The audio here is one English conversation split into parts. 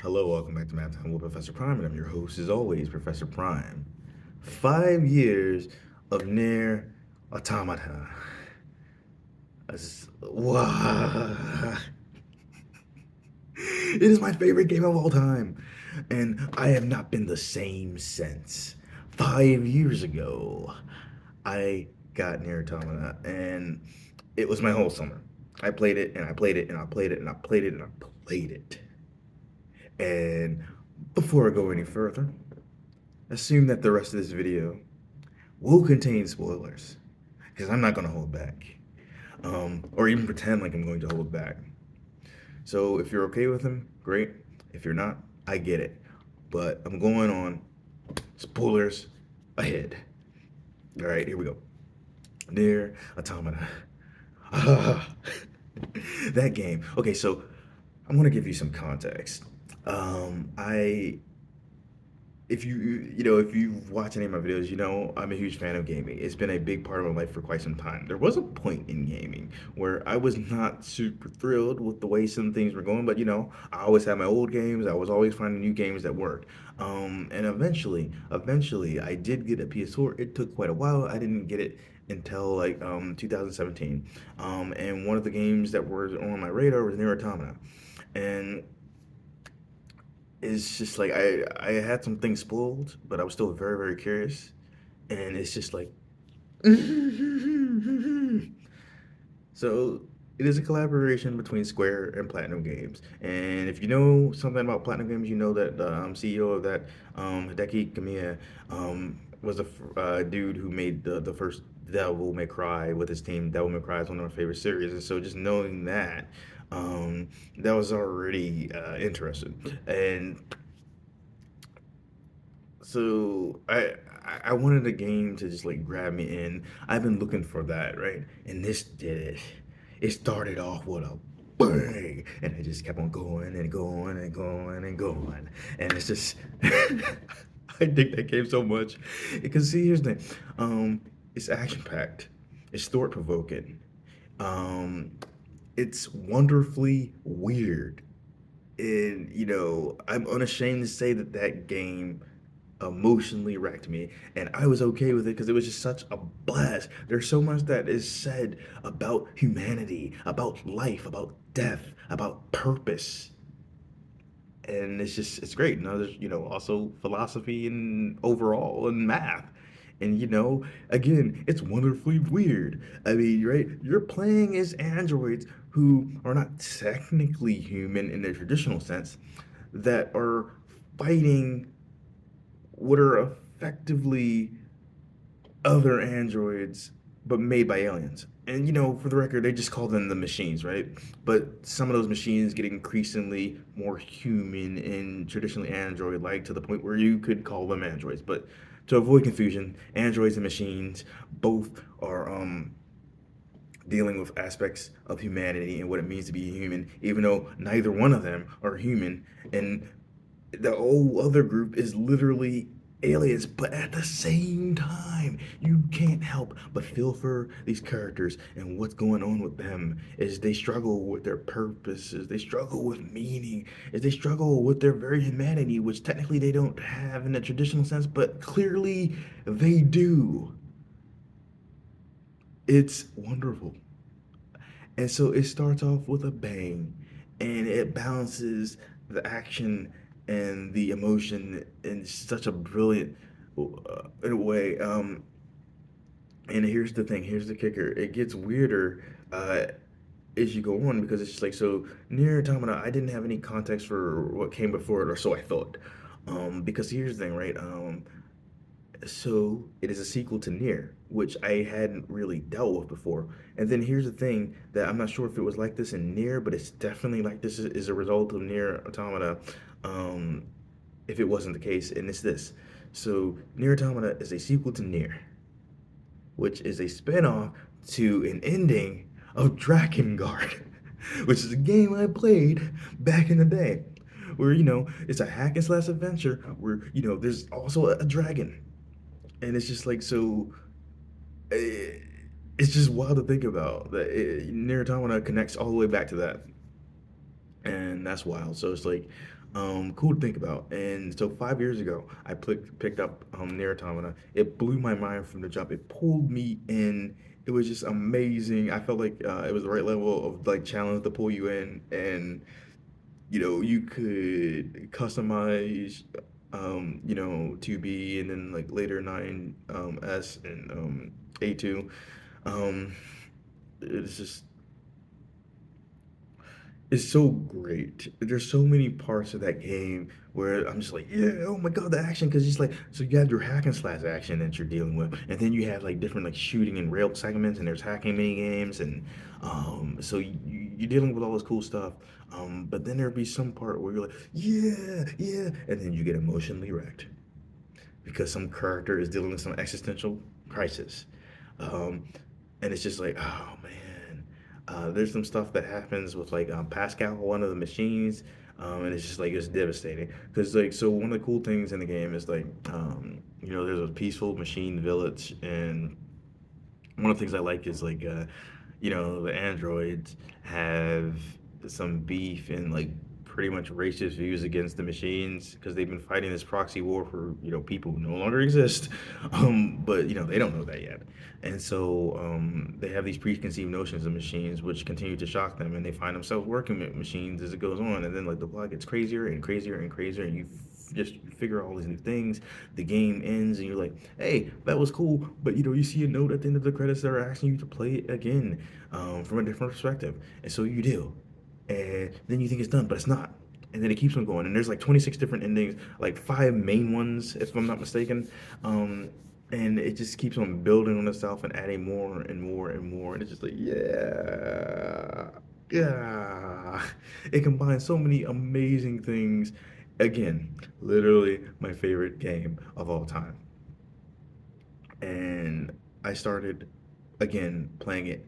Hello, welcome back to Math Time with Professor Prime, and I'm your host, as always, Professor Prime. 5 years of NieR Automata. Wow. It is my favorite game of all time, and I have not been the same since. 5 years ago, I got NieR Automata, and it was my whole summer. I played it, and I played it, and I played it, and I played it, and I played it. And before I go any further, assume that the rest of this video will contain spoilers, because I'm not going to hold back, or even pretend like I'm going to hold back. So if you're okay with them, great. If you're not, I get it. But I'm going on spoilers ahead. All right, here we go. NieR Automata. That game. Okay, so I'm going to give you some context. I if if you watch any of my videos, you know I'm a huge fan of gaming. It's been a big part of my life for quite some time. There was a point in gaming where I was not super thrilled with the way some things were going, but I always had my old games. I was always finding new games that worked. And eventually, I did get a PS4. It took quite a while. I didn't get it until like 2017. And one of the games that were on my radar was NieR Automata, and it's just like I had some things spoiled, but I was still very very curious, and it's just like so it is a collaboration between Square and Platinum Games. And if you know something about Platinum Games, you know that the CEO of that, Hideki Kamiya, was a dude who made the first Devil May Cry with his team. Devil May Cry is one of my favorite series, and so just knowing that, that was already interesting. And so I wanted a game to just like grab me in. I've been looking for that, right? And this did it. It started off with a bang, and it just kept on going and going and going and going. And it's just I dig that game so much. Because see, here's the thing. It's action packed. It's thought provoking. Um, it's wonderfully weird. And I'm unashamed to say that that game emotionally wrecked me, and I was okay with it because it was just such a blast. There's so much that is said about humanity, about life, about death, about purpose, and it's great. There's also philosophy and overall and math. And again, it's wonderfully weird. I mean, right? You're playing as androids who are not technically human in the traditional sense, that are fighting what are effectively other androids but made by aliens. And for the record, they just call them the machines, right? But some of those machines get increasingly more human and traditionally android-like, to the point where you could call them androids. But to avoid confusion, androids and machines both are dealing with aspects of humanity and what it means to be human, even though neither one of them are human. And the whole other group is literally aliens, but at the same time, you can't help but feel for these characters and what's going on with them as they struggle with their purposes, they struggle with meaning, as they struggle with their very humanity, which technically they don't have in the traditional sense, but clearly they do. It's wonderful. And so it starts off with a bang, and it balances the action and the emotion in such a brilliant in a way. And here's the thing, here's the kicker. It gets weirder as you go on, because it's just like, so NieR Automata, I didn't have any context for what came before it, or so I thought. Because here's the thing, right? So it is a sequel to NieR, which I hadn't really dealt with before. And then here's the thing, that I'm not sure if it was like this in NieR, but it's definitely like this is a result of NieR Automata. Um, if it wasn't the case, and it's this. So NieR Automata is a sequel to NieR, which is a spin-off to an ending of Drakengard, which is a game I played back in the day. Where it's a hack and slash adventure where there's also a dragon, and it's just like, so eh, it's just wild to think about that NieR Automata connects all the way back to that, and that's wild. So it's like, Cool to think about. And so 5 years ago, I picked up NieR Automata. It blew my mind from the jump. It pulled me in. It was just amazing. I felt like it was the right level of like challenge to pull you in, and you could customize, 2B, and then like later 9 S and A2. Um, it's just It's so great. There's so many parts of that game where I'm just like, yeah, oh my god, the action, because it's like, so you have your hack and slash action that you're dealing with, and then you have like different like shooting and rail segments, and there's hacking mini games, and so you're dealing with all this cool stuff. But then there'd be some part where you're like, yeah, yeah, and then you get emotionally wrecked because some character is dealing with some existential crisis. Um, and it's just like, oh man, there's some stuff that happens with like Pascal, one of the machines, and it's just like it's devastating because like so one of the cool things in the game is like there's a peaceful machine village, and one of the things I like is like the androids have some beef and like pretty much racist views against the machines because they've been fighting this proxy war for people who no longer exist, but they don't know that yet, and so they have these preconceived notions of machines which continue to shock them, and they find themselves working with machines as it goes on, and then like the plot gets crazier and crazier and crazier, and you just figure all these new things. The game ends, and you're like, "Hey, that was cool," but you see a note at the end of the credits that are asking you to play it again, from a different perspective, and so you do, and then you think it's done, but it's not, and then it keeps on going, and there's like 26 different endings, like five main ones, if I'm not mistaken, um, and it just keeps on building on itself and adding more and more and more, and it's just like, yeah, yeah, it combines so many amazing things. Again, literally my favorite game of all time. And I started again playing it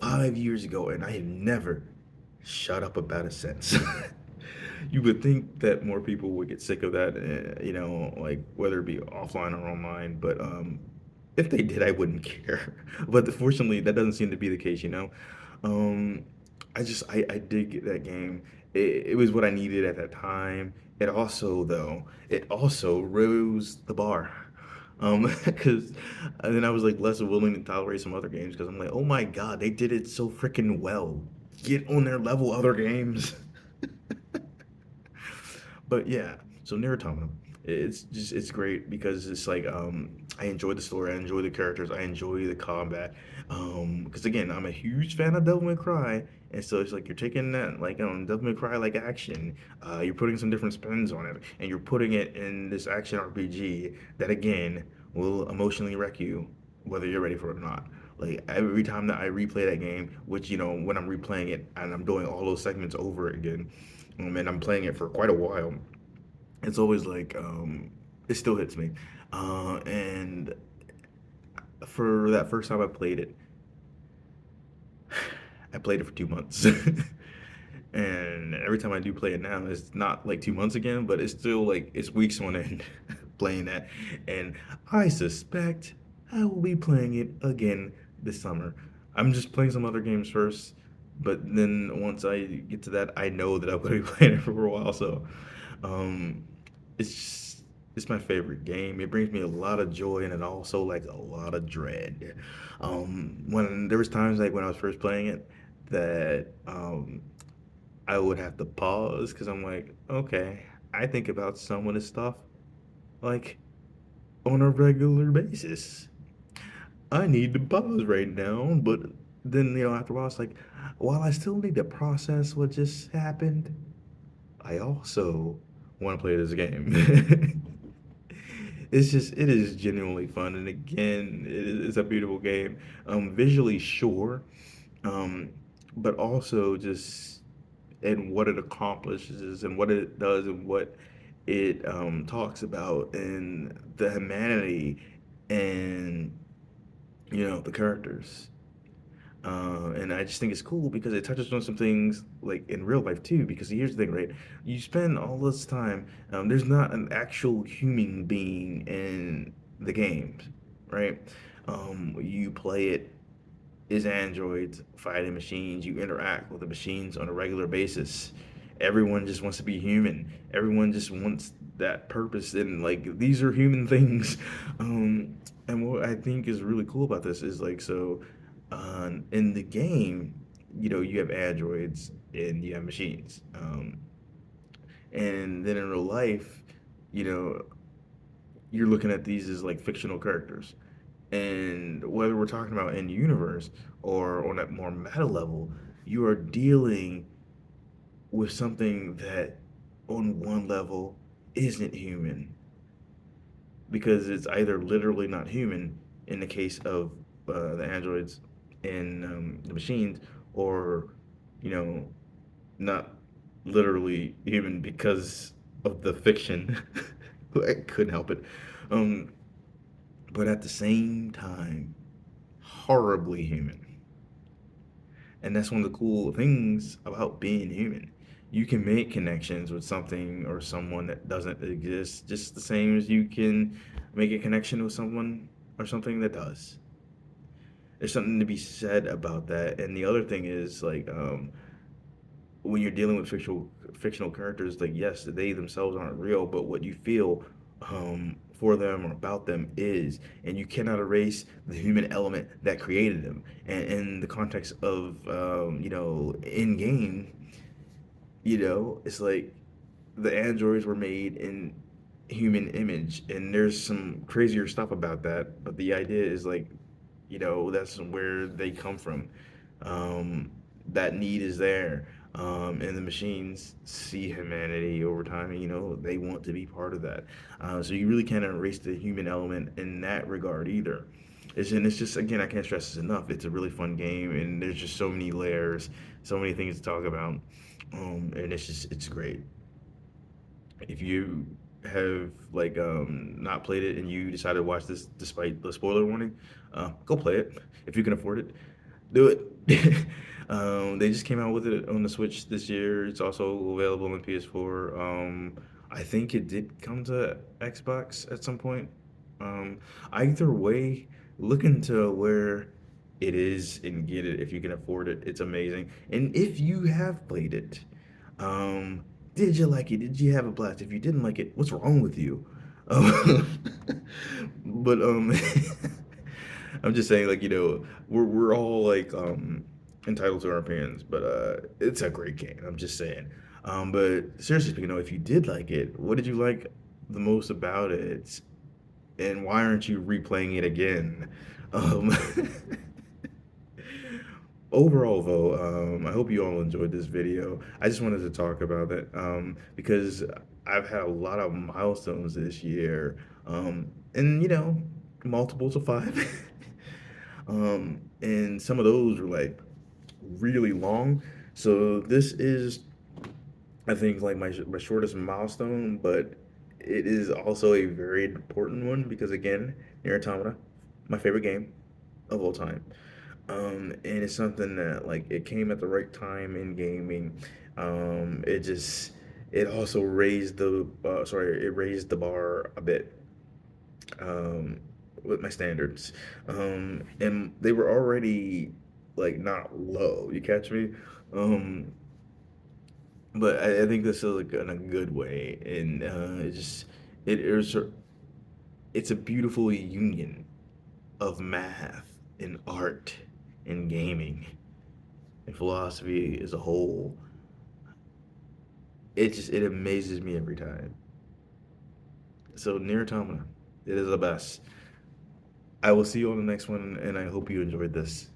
5 years ago, and I have never shut up about it since. You would think that more people would get sick of that, like whether it be offline or online, but if they did, I wouldn't care. But fortunately, that doesn't seem to be the case. Um, I did get that game. It was what I needed at that time. It also rose the bar. Because then I was like less willing to tolerate some other games because I'm like, oh my god, they did it so freaking well. Get on their level, other games. But yeah, so NieR Automata, it's great because it's like I enjoy the story, I enjoy the characters, I enjoy the combat. Because again, I'm a huge fan of Devil May Cry, and so it's like you're taking that like Devil May Cry like action, you're putting some different spins on it, and you're putting it in this action RPG that again will emotionally wreck you, whether you're ready for it or not. Like every time that I replay that game, which when I'm replaying it and I'm doing all those segments over again, and I'm playing it for quite a while, it's always like it still hits me. And for that first time I played it for 2 months. And every time I do play it now, it's not like 2 months again, but it's still like it's weeks on end playing that. And I suspect I will be playing it again this summer. I'm just playing some other games first, but then once I get to that, I know that I'm going to be playing it for a while. So, um, it's just, it's my favorite game. It brings me a lot of joy and it also like a lot of dread. When there was times like when I was first playing it that I would have to pause because I'm like, okay, I think about some of this stuff like on a regular basis. I need to pause right now, but then after a while it's like, while I still need to process what just happened, I also want to play this game. It is genuinely fun, and again, it's a beautiful game. Visually, sure, um, but also just and what it accomplishes and what it does and what it talks about and the humanity and the characters. And I just think it's cool because it touches on some things like in real life too. Because here's the thing, right? You spend all this time. There's not an actual human being in the games, right? You play it as androids fighting machines. You interact with the machines on a regular basis, Everyone just wants to be human. Everyone just wants that purpose, and like these are human things. Um, and what I think is really cool about this is like so, in the game, you have androids and you have machines. And then in real life, you know, you're looking at these as like fictional characters. And whether we're talking about in universe or on that more meta level, you are dealing with something that on one level isn't human because it's either literally not human in the case of the androids and the machines, or you know not literally human because of the fiction. I couldn't help it. Um, but at the same time, horribly human. And that's one of the cool things about being human. You can make connections with something or someone that doesn't exist just the same as you can make a connection with someone or something that does. There's something to be said about that. And the other thing is like when you're dealing with fictional characters, like yes, they themselves aren't real, but what you feel for them or about them is, and you cannot erase the human element that created them. And in the context of in game, it's like the androids were made in human image, and there's some crazier stuff about that, but the idea is like that's where they come from. That need is there, and the machines see humanity over time, and they want to be part of that. So you really can't erase the human element in that regard either. And it's just, again, I can't stress this enough. It's a really fun game, and there's just so many layers, so many things to talk about, and it's great. If you have like not played it and you decided to watch this despite the spoiler warning, go play it if you can afford it. Do it. They just came out with it on the Switch this year. It's also available on PS4. I think it did come to Xbox at some point. Um, Either way, look into where it is and get it if you can afford it. It's amazing. And if you have played it, um, did you like it? Did you have a blast? If you didn't like it, what's wrong with you? Um, but I'm just saying, like we're all like entitled to our opinions, but it's a great game. I'm just saying. But seriously speaking, if you did like it, what did you like the most about it, and why aren't you replaying it again? Um, Overall, though, I hope you all enjoyed this video. I just wanted to talk about it because I've had a lot of milestones this year, and multiples of five. And some of those were like really long. So this is, I think, like my shortest milestone, but it is also a very important one because again, NieR Automata, my favorite game of all time. And it's something that like it came at the right time in gaming. It just it also raised the it raised the bar a bit um, with my standards, and they were already like not low. You catch me? Um, but I think this is like in a good way, and it is it's a beautiful union of math and art and gaming and philosophy as a whole. It amazes me every time. So NieR Automata, it is the best. I will see you on the next one, and I hope you enjoyed this.